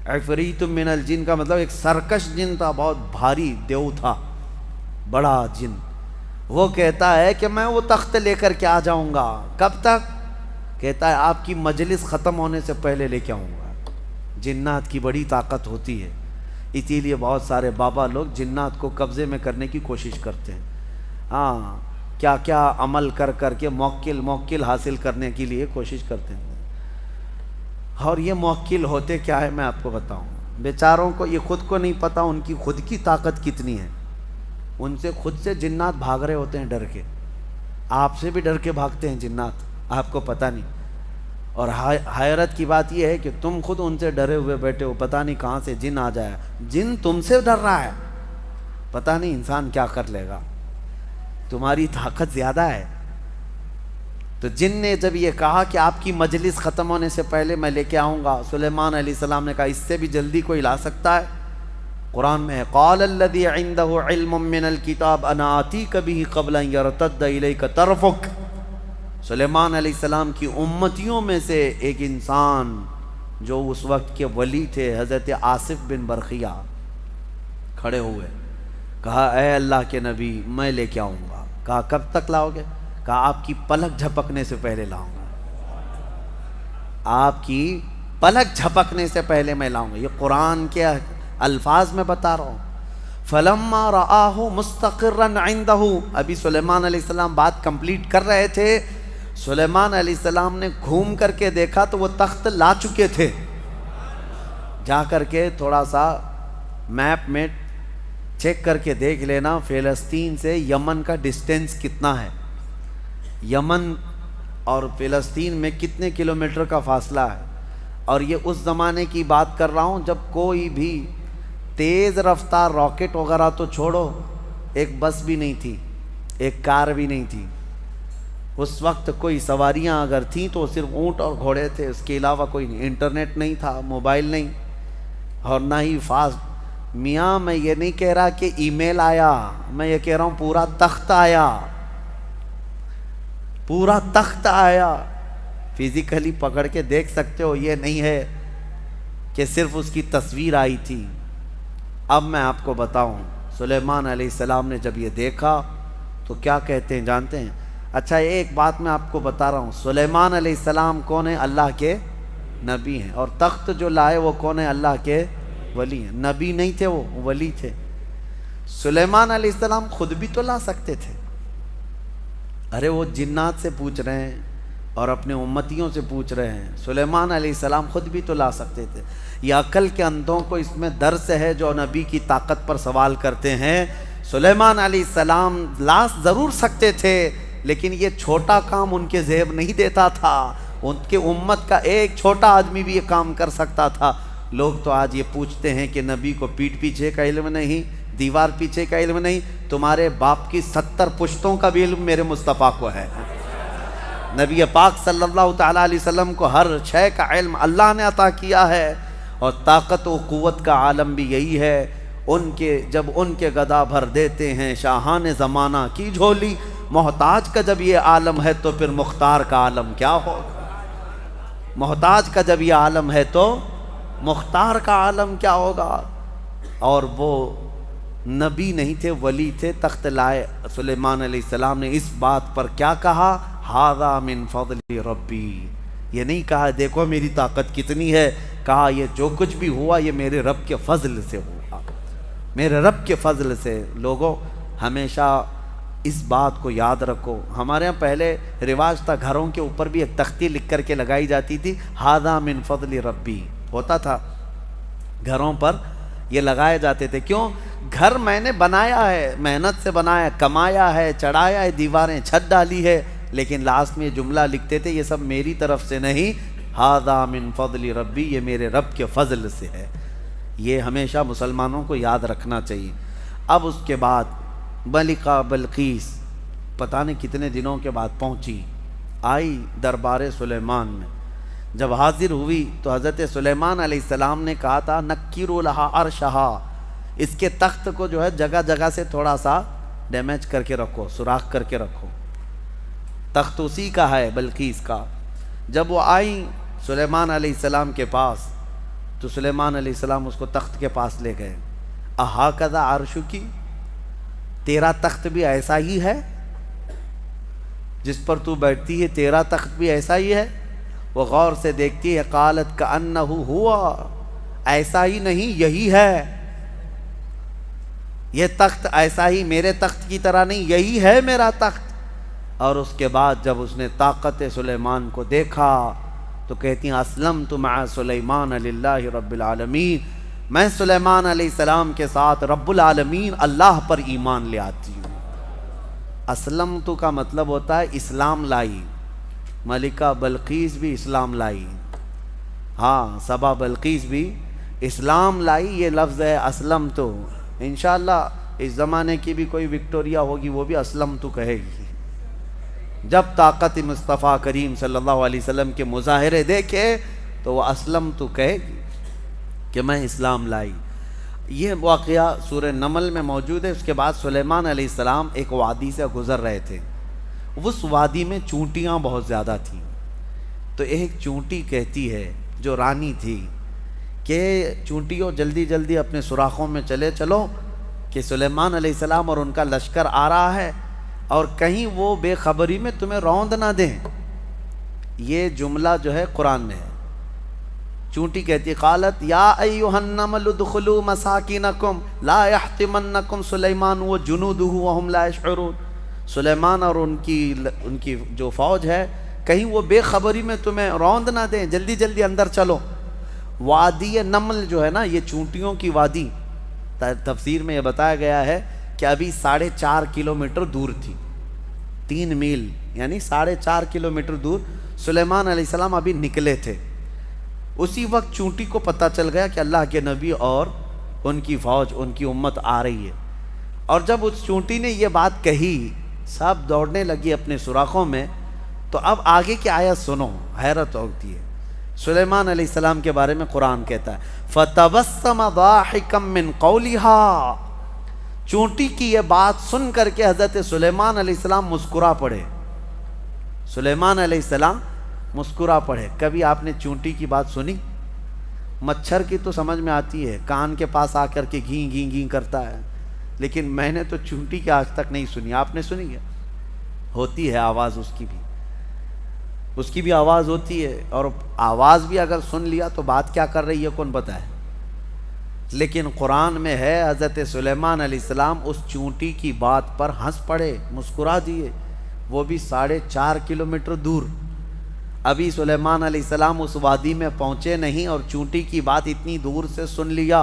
عفریت من الجن کا مطلب ایک سرکش جن تھا، بہت بھاری دیو تھا، بڑا جن۔ وہ کہتا ہے کہ میں وہ تخت لے کر کے آ جاؤں گا۔ کب تک؟ کہتا ہے آپ کی مجلس ختم ہونے سے پہلے لے کے آؤں گا۔ جنات کی بڑی طاقت ہوتی ہے، اسی لیے بہت سارے بابا لوگ جنات کو قبضے میں کرنے کی کوشش کرتے ہیں۔ ہاں، کیا کیا عمل کر کر کے موکل حاصل کرنے کے لیے کوشش کرتے ہیں، اور یہ موکل ہوتے کیا ہے میں آپ کو بتاؤں۔ بیچاروں کو یہ خود کو نہیں پتا ان کی خود کی طاقت کتنی ہے، ان سے خود سے جنات بھاگ رہے ہوتے ہیں ڈر کے، آپ سے بھی ڈر کے بھاگتے ہیں جنات، آپ کو پتہ نہیں۔ اور حیرت کی بات یہ ہے کہ تم خود ان سے ڈرے ہوئے بیٹھے ہو، پتہ نہیں کہاں سے جن آ جائے، جن تم سے ڈر رہا ہے، پتہ نہیں انسان کیا کر لے گا، تمہاری طاقت زیادہ ہے۔ تو جن نے جب یہ کہا کہ آپ کی مجلس ختم ہونے سے پہلے میں لے کے آؤں گا، سلیمان علیہ السلام نے کہا اس سے بھی جلدی کوئی لا سکتا ہے؟ قرآن میں ہے قال الذی عنده علم من الکتاب انا آتیک بہ قبل ان یرتد الیک طرفک۔ سلیمان علیہ السلام کی امتیوں میں سے ایک انسان جو اس وقت کے ولی تھے، حضرت آصف بن برخیہ، کھڑے ہوئے، کہا اے اللہ کے نبی میں لے کے آؤں گا۔ کہا کب تک لاؤ گے؟ کہا آپ کی پلک جھپکنے سے پہلے لاؤں گا، آپ کی پلک جھپکنے سے پہلے میں لاؤں گا۔ یہ قرآن کے الفاظ میں بتا رہا ہوں۔ فلما رآہ مستقرا عنده، ابھی سلیمان علیہ السلام بات کمپلیٹ کر رہے تھے، سلیمان علیہ السلام نے گھوم کر کے دیکھا تو وہ تخت لا چکے تھے۔ جا کر کے تھوڑا سا میپ میں چیک کر کے دیکھ لینا فلسطین سے یمن کا ڈسٹینس کتنا ہے، یمن اور فلسطین میں کتنے کلومیٹر کا فاصلہ ہے۔ اور یہ اس زمانے کی بات کر رہا ہوں جب کوئی بھی تیز رفتار راکٹ وغیرہ تو چھوڑو، ایک بس بھی نہیں تھی، ایک کار بھی نہیں تھی۔ اس وقت کوئی سواریاں اگر تھیں تو صرف اونٹ اور گھوڑے تھے، اس کے علاوہ کوئی نہیں، انٹرنیٹ نہیں تھا، موبائل نہیں، اور نہ ہی فاسٹ۔ میاں میں یہ نہیں کہہ رہا کہ ای میل آیا، میں یہ کہہ رہا ہوں پورا تخت آیا، پورا تخت آیا، فزیکلی پکڑ کے دیکھ سکتے ہو، یہ نہیں ہے کہ صرف اس کی تصویر آئی تھی۔ اب میں آپ کو بتاؤں سلیمان علیہ السلام نے جب یہ دیکھا تو کیا کہتے ہیں جانتے ہیں؟ اچھا ایک بات میں آپ کو بتا رہا ہوں، سلیمان علیہ السلام کون ہے؟ اللہ کے نبی ہیں، اور تخت جو لائے وہ کون ہے؟ اللہ کے ولی ہیں، نبی نہیں تھے، وہ ولی تھے۔ سلیمان علیہ السلام خود بھی تو لا سکتے تھے، ارے وہ جنات سے پوچھ رہے ہیں اور اپنے امتیوں سے پوچھ رہے ہیں۔ سلیمان علیہ السلام خود بھی تو لا سکتے تھے۔ یہ عقل کے اندھوں کو اس میں درس ہے جو نبی کی طاقت پر سوال کرتے ہیں۔ سلیمان علیہ السلام لا ضرور سکتے تھے، لیکن یہ چھوٹا کام ان کے ذہن نہیں دیتا تھا۔ ان کے امت کا ایک چھوٹا آدمی بھی یہ کام کر سکتا تھا۔ لوگ تو آج یہ پوچھتے ہیں کہ نبی کو پیٹھ پیچھے کا علم نہیں، دیوار پیچھے کا علم نہیں، تمہارے باپ کی 70 پشتوں کا بھی علم میرے مصطفیٰ کو ہے۔ نبی پاک صلی اللہ تعالیٰ علیہ وسلم کو ہر شے کا علم اللہ نے عطا کیا ہے، اور طاقت و قوت کا عالم بھی یہی ہے۔ جب ان کے گدا بھر دیتے ہیں شاہان زمانہ کی جھولی، محتاج کا جب یہ عالم ہے تو پھر مختار کا عالم کیا ہوگا؟ محتاج کا جب یہ عالم ہے تو مختار کا عالم کیا ہوگا؟ اور وہ نبی نہیں تھے، ولی تھے، تخت لائے۔ سلیمان علیہ السلام نے اس بات پر کیا کہا؟ ھذا من فضل ربی۔ یہ نہیں کہا دیکھو میری طاقت کتنی ہے، کہا یہ جو کچھ بھی ہوا یہ میرے رب کے فضل سے ہوا، میرے رب کے فضل سے۔ لوگوں ہمیشہ اس بات کو یاد رکھو۔ ہمارے ہاں پہلے رواج تھا، گھروں کے اوپر بھی ایک تختی لکھ کر کے لگائی جاتی تھی، ھذا من فضل ربی ہوتا تھا، گھروں پر یہ لگائے جاتے تھے۔ کیوں؟ گھر میں نے بنایا ہے، محنت سے بنایا، کمایا ہے، چڑھایا ہے، دیواریں چھت ڈالی ہے، لیکن لاسٹ میں یہ جملہ لکھتے تھے یہ سب میری طرف سے نہیں، ھذا من فضل ربی، یہ میرے رب کے فضل سے ہے۔ یہ ہمیشہ مسلمانوں کو یاد رکھنا چاہیے۔ اب اس کے بعد ملکہ بلقیس پتہ نہیں کتنے دنوں کے بعد پہنچی، آئی دربار سلیمان میں۔ جب حاضر ہوئی تو حضرت سلیمان علیہ السلام نے کہا تھا نکروا لہا عرشہا، اس کے تخت کو جو ہے جگہ جگہ سے تھوڑا سا ڈیمیج کر کے رکھو، سوراخ کر کے رکھو۔ تخت اسی کا ہے، بلقیس کا۔ جب وہ آئیں سلیمان علیہ السلام کے پاس تو سلیمان علیہ السلام اس کو تخت کے پاس لے گئے۔ اہاکذا عرشکی، تیرا تخت بھی ایسا ہی ہے جس پر تو بیٹھتی ہے، تیرا تخت بھی ایسا ہی ہے؟ وہ غور سے دیکھتی ہے، قالت کأنہ ہوا، ایسا ہی نہیں یہی ہے، یہ تخت ایسا ہی میرے تخت کی طرح نہیں، یہی ہے میرا تخت۔ اور اس کے بعد جب اس نے طاقت سلیمان کو دیکھا تو کہتی ہیں اسلمت مع سلیمان للہ رب العالمین، میں سلیمان علیہ السلام کے ساتھ رب العالمین اللہ پر ایمان لے آتی ہوں۔ اسلمت کا مطلب ہوتا ہے اسلام لائی، ملکہ بلقیس بھی اسلام لائی، ہاں سبا بلقیس بھی اسلام لائی، یہ لفظ ہے اسلمت۔ انشاءاللہ اس زمانے کی بھی کوئی وکٹوریا ہوگی وہ بھی اسلمت کہے گی، جب طاقت مصطفیٰ کریم صلی اللہ علیہ وسلم کے مظاہرے دیکھے تو وہ اسلمت کہے گی کہ میں اسلام لائی۔ یہ واقعہ سورہ نمل میں موجود ہے۔ اس کے بعد سلیمان علیہ السلام ایک وادی سے گزر رہے تھے، اس وادی میں چونٹیاں بہت زیادہ تھیں، تو ایک چونٹی کہتی ہے جو رانی تھی کہ چونٹیوں جلدی جلدی اپنے سوراخوں میں چلے چلو کہ سلیمان علیہ السلام اور ان کا لشکر آ رہا ہے، اور کہیں وہ بے خبری میں تمہیں روند نہ دیں۔ یہ جملہ جو ہے قرآن میں ہے۔ چونٹی کہتی قالت یا ایھا النمل ادخلوا مساکنکم لا یحطمنکم سلیمان وجنودہ وہم لا یشعرون، سلیمان اور ان کی جو فوج ہے کہیں وہ بے خبری میں تمہیں روند نہ دیں، جلدی جلدی اندر چلو۔ وادی نمل جو ہے نا، یہ چونٹیوں کی وادی، تفسیر میں یہ بتایا گیا ہے کہ ابھی 4.5 کلومیٹر دور تھی، 3 میل یعنی 4.5 کلومیٹر دور سلیمان علیہ السلام ابھی نکلے تھے۔ اسی وقت چونٹی کو پتہ چل گیا کہ اللہ کے نبی اور ان کی فوج، ان کی امت آ رہی ہے، اور جب اس چونٹی نے یہ بات کہی سب دوڑنے لگی اپنے سوراخوں میں۔ تو اب آگے کی آیت سنو، حیرت ہوتی ہے۔ سلیمان علیہ السلام کے بارے میں قرآن کہتا ہے فَتَبَسَّمَ ضَاحِكًا مِّن قَوْلِهَا، چونٹی کی یہ بات سن کر کے حضرت سلیمان علیہ السلام مسکرا پڑے۔ سلیمان علیہ السلام مسکرا پڑے۔ کبھی آپ نے چونٹی کی بات سنی؟ مچھر کی تو سمجھ میں آتی ہے، کان کے پاس آ کر کے گھیں گھیں گھیں کرتا ہے، لیکن میں نے تو چونٹی کی آج تک نہیں سنی۔ آپ نے سنی ہے؟ ہوتی ہے آواز اس کی بھی آواز ہوتی ہے، اور آواز بھی اگر سن لیا تو بات کیا کر رہی ہے کون بتائے۔ لیکن قرآن میں ہے حضرت سلیمان علیہ السلام اس چونٹی کی بات پر ہنس پڑے، مسکرا دیے، وہ بھی 4.5 کلومیٹر دور۔ ابھی سلیمان علیہ السلام اس وادی میں پہنچے نہیں اور چونٹی کی بات اتنی دور سے سن لیا۔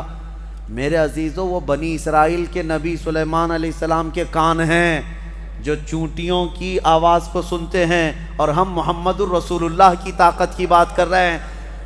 میرے عزیزو، وہ بنی اسرائیل کے نبی سلیمان علیہ السلام کے کان ہیں جو چونٹیوں کی آواز کو سنتے ہیں، اور ہم محمد الرسول اللہ کی طاقت کی بات کر رہے ہیں۔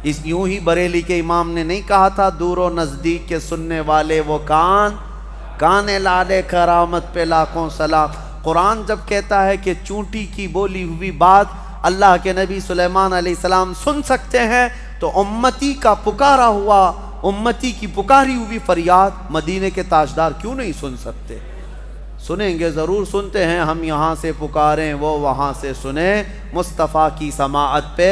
اس یوں ہی بریلی کے امام نے نہیں کہا تھا، دور و نزدیک کے سننے والے وہ کان لالے کرامت پہ لاکھوں سلام۔ قرآن جب کہتا ہے کہ چونٹی کی بولی ہوئی بات اللہ کے نبی سلیمان علیہ السلام سن سکتے ہیں، تو امتی کا پکارا ہوا، امتی کی پکاری ہوئی فریاد مدینے کے تاجدار کیوں نہیں سن سکتے؟ سنیں گے، ضرور سنتے ہیں۔ ہم یہاں سے پکاریں، وہ وہاں سے سنیں، مصطفیٰ کی سماعت پہ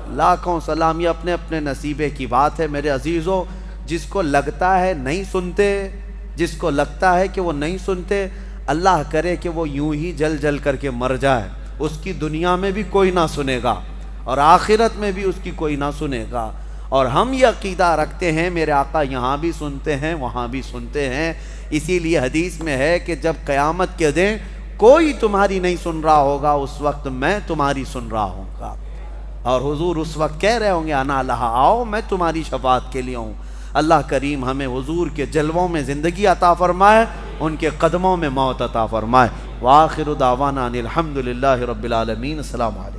لاکھوں سلام۔ یہ اپنے اپنے نصیبے کی بات ہے میرے عزیزو۔ جس کو لگتا ہے نہیں سنتے، جس کو لگتا ہے کہ وہ نہیں سنتے، اللہ کرے کہ وہ یوں ہی جل جل کر کے مر جائے، اس کی دنیا میں بھی کوئی نہ سنے گا اور آخرت میں بھی اس کی کوئی نہ سنے گا۔ اور ہم یہ عقیدہ رکھتے ہیں میرے آقا یہاں بھی سنتے ہیں، وہاں بھی سنتے ہیں۔ اسی لیے حدیث میں ہے کہ جب قیامت کے دن کوئی تمہاری نہیں سن رہا ہوگا، اس وقت میں تمہاری سن رہا ہوں گا، اور حضور اس وقت کہہ رہے ہوں گے انا لہا، آؤ میں تمہاری شفاعت کے لیے ہوں۔ اللہ کریم ہمیں حضور کے جلووں میں زندگی عطا فرمائے، ان کے قدموں میں موت عطا فرمائے۔ وآخر دعوانا ان الحمد للہ رب العالمین۔ السلام علیکم۔